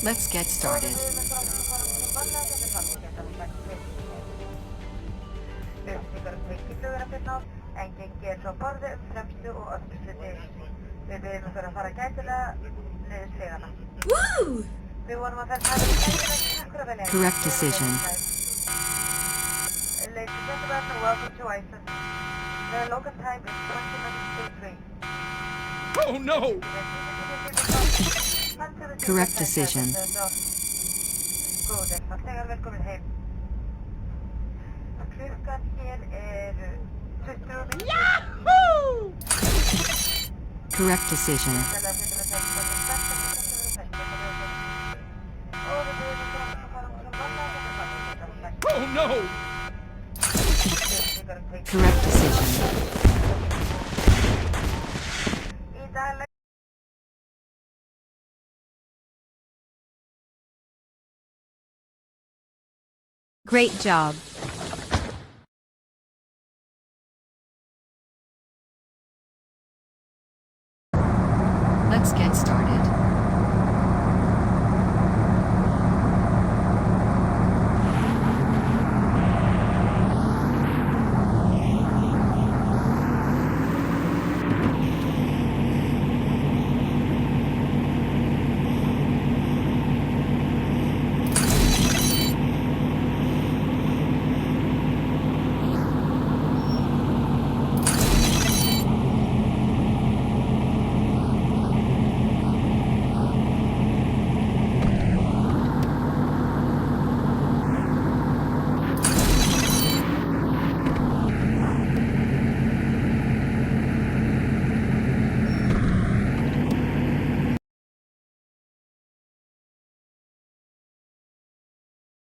Let's get started. Upplýsingar tengiflugur að finna á, en gengi frá borði fremstu og öllsluti. Við byrjum ykkur að fara gætilega niður stigana. Við vonum að það hafi gætilega takkur að velja. Correct decision. Ladies and gentlemen, welcome to Iceland. The local time is 20 minutes to 3. Oh no! Correct decision. Góðir, fallegar velkomin heim. Klukkan hér 20 mínútur. Yahoo! Correct decision. Oh no! Correct decision. Great job. Let's get started.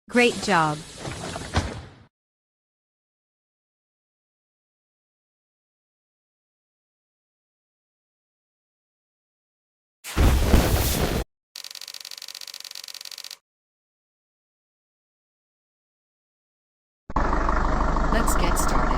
Great job. Let's get started.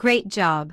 Great job.